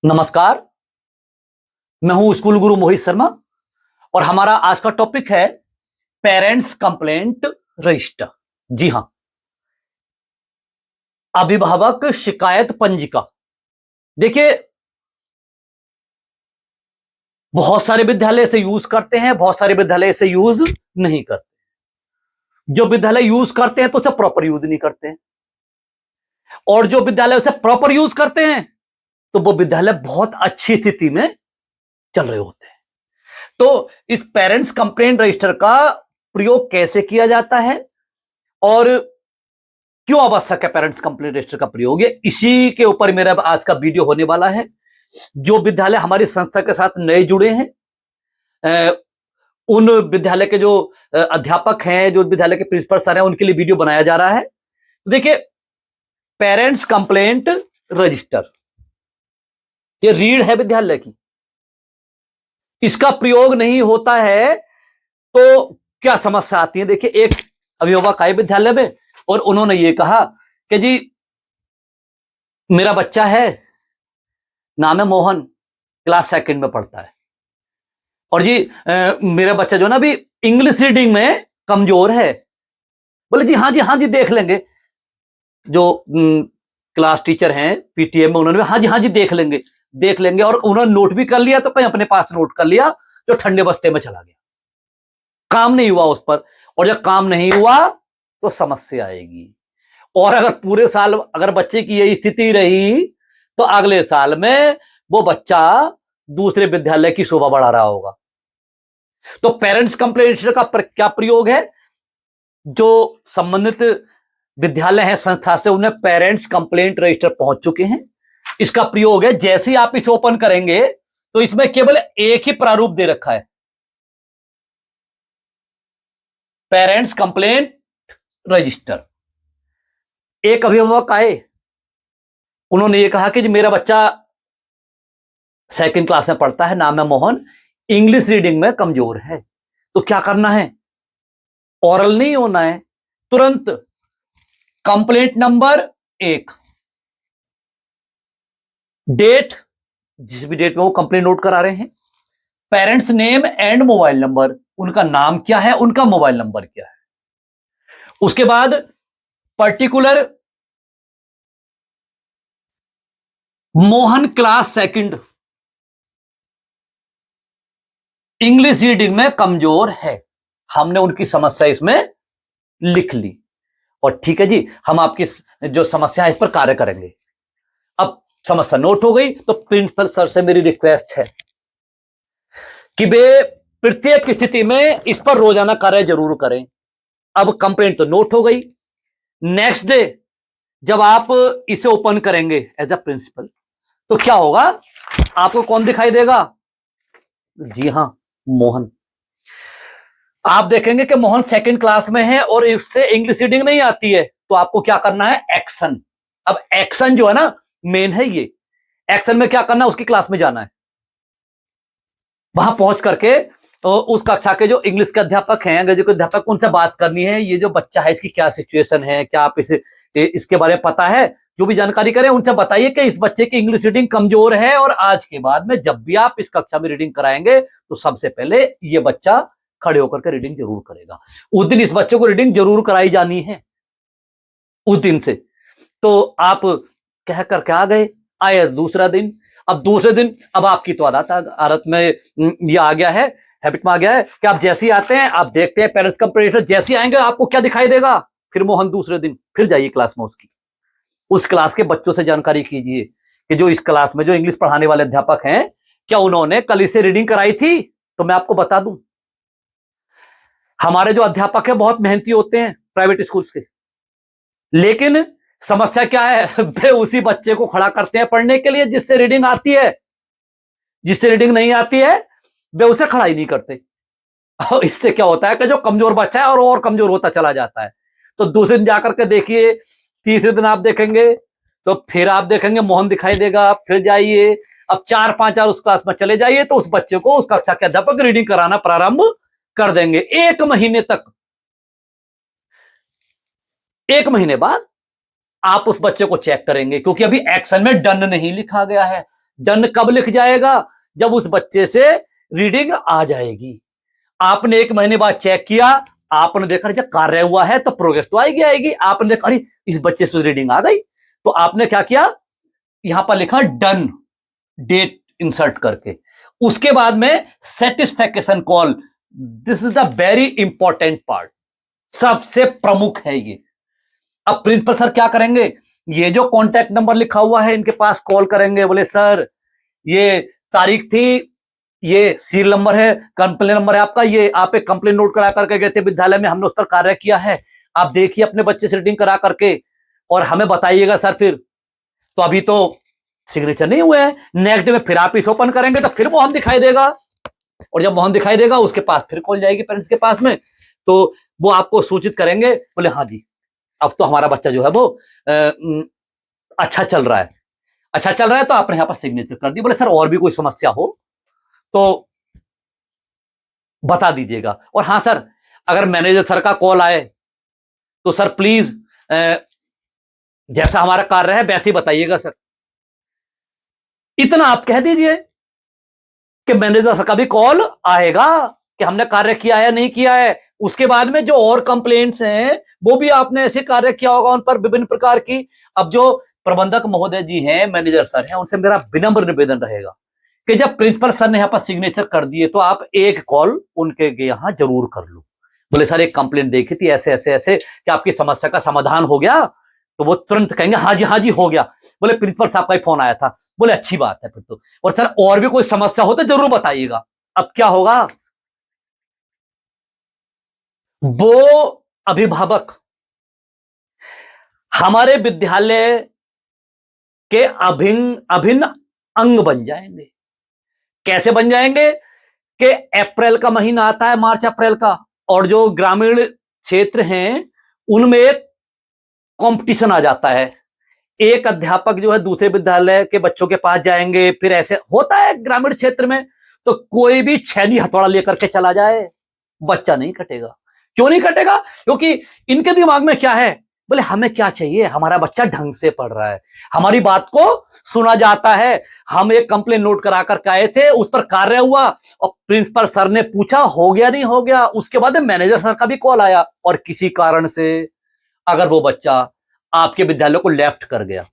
नमस्कार। मैं हूं स्कूल गुरु मोहित शर्मा और हमारा आज का टॉपिक है पेरेंट्स कंप्लेंट रजिस्टर। जी हां, अभिभावक शिकायत पंजिका। देखिए, बहुत सारे विद्यालय इसे यूज करते हैं, बहुत सारे विद्यालय इसे यूज नहीं करते। जो विद्यालय यूज करते हैं तो उसे प्रॉपर यूज नहीं करते हैं, और जो विद्यालय उसे प्रॉपर यूज करते हैं तो वो विद्यालय बहुत अच्छी स्थिति में चल रहे होते हैं। तो इस पेरेंट्स कंप्लेंट रजिस्टर का प्रयोग कैसे किया जाता है और क्यों आवश्यक है पेरेंट्स कंप्लेंट रजिस्टर का प्रयोग, ये इसी के ऊपर मेरा आज का वीडियो होने वाला है। जो विद्यालय हमारी संस्था के साथ नए जुड़े हैं, अ, उन विद्यालय के जो अध्यापक हैं, जो विद्यालय के प्रिंसिपल सर हैं, उनके लिए वीडियो बनाया जा रहा है। तो देखिए, पेरेंट्स कंप्लेंट रजिस्टर ये रीढ़ है विद्यालय की। इसका प्रयोग नहीं होता है तो क्या समस्या आती है। देखिए, एक अभिभावक आए विद्यालय में और उन्होंने ये कहा कि जी, मेरा बच्चा है, नाम है मोहन, क्लास सेकंड में पढ़ता है, और जी मेरा बच्चा जो ना अभी इंग्लिश रीडिंग में कमजोर है। बोले जी हाँ जी, हाँ जी, देख लेंगे। जो क्लास टीचर हैं पीटीएम में, उन्होंने हाँ जी देख लेंगे, देख लेंगे, और उन्होंने नोट भी कर लिया, तो कहीं अपने पास नोट कर लिया, जो ठंडे बस्ते में चला गया। काम नहीं हुआ उस पर, और जब काम नहीं हुआ तो समस्या आएगी। और अगर पूरे साल अगर बच्चे की यही स्थिति रही तो अगले साल में वो बच्चा दूसरे विद्यालय की शोभा बढ़ा रहा होगा। तो पेरेंट्स कंप्लेंट रजिस्टर का क्या प्रयोग है। जो संबंधित विद्यालय है संस्था से, उन्हें पेरेंट्स कंप्लेंट रजिस्टर पहुंच चुके हैं। इसका प्रयोग है, जैसे ही आप इसे ओपन करेंगे तो इसमें केवल एक ही प्रारूप दे रखा है, पेरेंट्स कंप्लेंट रजिस्टर। एक अभिभावक आए, उन्होंने ये कहा कि जी मेरा बच्चा सेकंड क्लास में पढ़ता है, नाम है मोहन, इंग्लिश रीडिंग में कमजोर है। तो क्या करना है, ओरल नहीं होना है, तुरंत कंप्लेंट नंबर 1, डेट, जिस भी डेट में वो कंप्लेंट नोट करा रहे हैं, parents name and mobile number, उनका नाम क्या है, उनका मोबाइल नंबर क्या है। उसके बाद particular Mohan class second, English reading में कमजोर है। हमने उनकी समस्या इसमें लिख ली, और ठीक है जी, हम आपकी जो समस्या है इस पर कार्य करेंगे। अब समस्या नोट हो गई, तो प्रिंसिपल सर से मेरी रिक्वेस्ट है कि वे प्रत्येक स्थिति में इस पर रोजाना कार्य जरूर करें। अब कंप्लेंट तो नोट हो गई। नेक्स्ट डे जब आप इसे ओपन करेंगे एज अ प्रिंसिपल, तो क्या होगा, आपको कौन दिखाई देगा। जी हां, मोहन। आप देखेंगे कि मोहन सेकंड क्लास में है और इससे इंग्लिश रीडिंग नहीं आती है, तो आपको क्या करना है, एक्शन। अब एक्शन जो है ना, मेन है ये। एक्शन में क्या करना है, उसकी क्लास में जाना है, वहां पहुंच करके तो उस कक्षा के जो इंग्लिश के अध्यापक हैं, अंग्रेजी के अध्यापक, उनसे बात करनी है। ये जो बच्चा है, इसकी क्या सिचुएशन है, क्या आप इसके बारे में पता है, जो भी जानकारी करें उनसे बताइए कि इस बच्चे की इंग्लिश रीडिंग कमजोर है, और आज के बाद में जब भी आप इस कक्षा में रीडिंग कराएंगे तो सबसे पहले ये बच्चा खड़े होकर के रीडिंग जरूर करेगा। उस दिन इस बच्चे को रीडिंग जरूर कराई जानी है, उस दिन से। तो आप कह करके आ गए, आए दूसरा दिन। अब दूसरे दिन, अब आपकी तो आदत में ये आ गया है, हैबिट में आ गया है कि आप जैसे ही आते हैं, आप देखते हैं पेरेंट्स कंप्लेंट, जैसे ही आएंगे आपको क्या दिखाई देगा, फिर मोहन दूसरे दिन फिर जाइए क्लास में उसकी, उस क्लास के बच्चों से जानकारी कीजिए कि जो इस क्लास में जो इंग्लिश पढ़ाने वाले अध्यापक हैं, क्या उन्होंने कल इसे रीडिंग कराई थी। तो मैं आपको बता दूं, हमारे जो अध्यापक है बहुत मेहनती होते हैं प्राइवेट स्कूल्स के, लेकिन समस्या क्या है, वे उसी बच्चे को खड़ा करते हैं पढ़ने के लिए जिससे रीडिंग आती है। जिससे रीडिंग नहीं आती है वे उसे खड़ा ही नहीं करते। और इससे क्या होता है कि जो कमजोर बच्चा है और कमजोर होता चला जाता है। तो दूसरे दिन जाकर के देखिए, तीसरे दिन आप देखेंगे तो फिर आप देखेंगे मोहन दिखाई देगा, फिर जाइए, अब 4-5 बार उस क्लास में चले जाइए तो उस बच्चे को उस कक्षा के अध्यापक रीडिंग कराना प्रारंभ कर देंगे। 1 महीने तक, 1 महीने बाद आप उस बच्चे को चेक करेंगे, क्योंकि अभी एक्शन में डन नहीं लिखा गया है। डन कब लिख जाएगा? जब उस बच्चे से रीडिंग आ जाएगी। आपने 1 महीने बाद चेक किया, आपने देखा जब कार्य हुआ है तो प्रोग्रेस तो आएगी आएगी। आपने देखा अरे इस बच्चे से रीडिंग आ गई, तो आपने क्या किया, यहां पर लिखा डन, डेट इंसर्ट करके। उसके बाद में satisfaction call, this is the very important part, सबसे प्रमुख है ये। अब प्रिंसिपल सर क्या करेंगे, ये जो कॉन्टैक्ट नंबर लिखा हुआ है इनके पास कॉल करेंगे, बोले सर ये तारीख थी, ये सीरियल नंबर है, कंप्लेन नंबर है आपका, ये आप एक कंप्लेन नोट करा करके गए थे विद्यालय में, हमने उस पर कार्य किया है, आप देखिए अपने बच्चे से रीडिंग करा करके और हमें बताइएगा सर। फिर तो अभी तो सिग्नेचर नहीं हुए हैं, नेक्स्ट डे में फिर आप इस ओपन करेंगे तो फिर मोहन दिखाई देगा, और जब मोहन दिखाई देगा उसके पास फिर कॉल जाएगी पेरेंट्स के पास में, तो वो आपको सूचित करेंगे, बोले हाँ जी अब तो हमारा बच्चा जो है वो अच्छा चल रहा है, अच्छा चल रहा है, तो आपने यहां पर सिग्नेचर कर दी। बोले सर और भी कोई समस्या हो तो बता दीजिएगा, और हाँ सर अगर मैनेजर सर का कॉल आए तो सर प्लीज जैसा हमारा कार्य है वैसे ही बताइएगा सर। इतना आप कह दीजिए कि मैनेजर सर का भी कॉल आएगा कि हमने कार्य किया है नहीं किया है। उसके बाद में जो और कंप्लेंट्स हैं वो भी आपने ऐसे कार्य किया होगा उन पर विभिन्न प्रकार की। अब जो प्रबंधक महोदय जी हैं, मैनेजर सर हैं, उनसे मेरा विनम्र निवेदन रहेगा कि जब प्रिंसिपल सर ने यहाँ पर सिग्नेचर कर दिए तो आप एक कॉल उनके यहाँ जरूर कर लो। बोले सर एक कंप्लेंट देखी थी ऐसे ऐसे ऐसे, कि आपकी समस्या का समाधान हो गया? तो वो तुरंत कहेंगे हाँ जी हो गया। बोले प्रिंसिपल साहब का ही फोन आया था। बोले अच्छी बात है फिर तो, और सर और भी कोई समस्या हो तो जरूर बताइएगा। अब क्या होगा, वो अभिभावक हमारे विद्यालय के अभिन्न अंग बन जाएंगे। कैसे बन जाएंगे कि अप्रैल का महीना आता है, मार्च अप्रैल का, और जो ग्रामीण क्षेत्र हैं उनमें एक कंपटीशन आ जाता है। एक अध्यापक जो है दूसरे विद्यालय के बच्चों के पास जाएंगे, फिर ऐसे होता है ग्रामीण क्षेत्र में, तो कोई भी छैनी हथौड़ा लेकर के चला जाए, बच्चा नहीं कटेगा। क्यों नहीं कटेगा? क्योंकि इनके दिमाग में क्या है, बोले हमें क्या चाहिए, हमारा बच्चा ढंग से पढ़ रहा है, हमारी बात को सुना जाता है, हम एक कंप्लेन नोट करा कर आए थे, उस पर कार्य हुआ और प्रिंसिपल सर ने पूछा हो गया नहीं हो गया, उसके बाद मैनेजर सर का भी कॉल आया, और किसी कारण से अगर वो बच्चा आपके विद्यालय को लेफ्ट कर गया,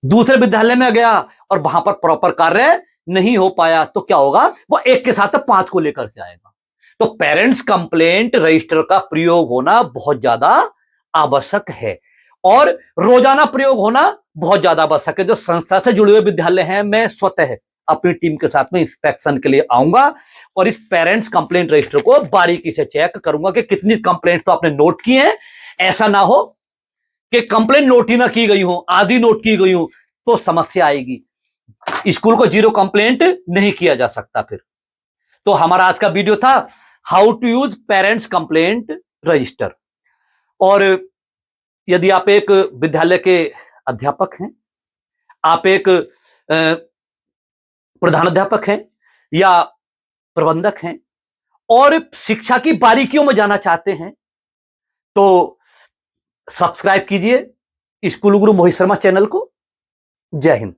दूसरे विद्यालय में गया और वहां पर प्रॉपर कार्य नहीं हो पाया, तो क्या होगा, वो एक के साथ 5 को लेकर के आएगा। तो पेरेंट्स कंप्लेंट रजिस्टर का प्रयोग होना बहुत ज्यादा आवश्यक है, और रोजाना प्रयोग होना बहुत ज्यादा आवश्यक है। जो संस्था से जुड़े हुए विद्यालय हैं, मैं स्वतः अपनी टीम के साथ में इंस्पेक्शन के लिए आऊंगा और इस पेरेंट्स कंप्लेंट रजिस्टर को बारीकी से चेक करूंगा कि कितनी कंप्लेंट तो आपने नोट की हैं। ऐसा ना हो कि कंप्लेंट नोट ही ना की गई हो, आधी नोट की गई हो, तो समस्या आएगी। स्कूल को 0 कंप्लेंट नहीं किया जा सकता फिर। तो हमारा आज का वीडियो था how to use parents complaint register. और यदि आप एक विद्यालय के अध्यापक हैं, आप एक प्रधानाध्यापक हैं या प्रबंधक हैं और शिक्षा की बारीकियों में जाना चाहते हैं, तो सब्सक्राइब कीजिए स्कूल गुरु मोहित शर्मा चैनल को। जय हिंद।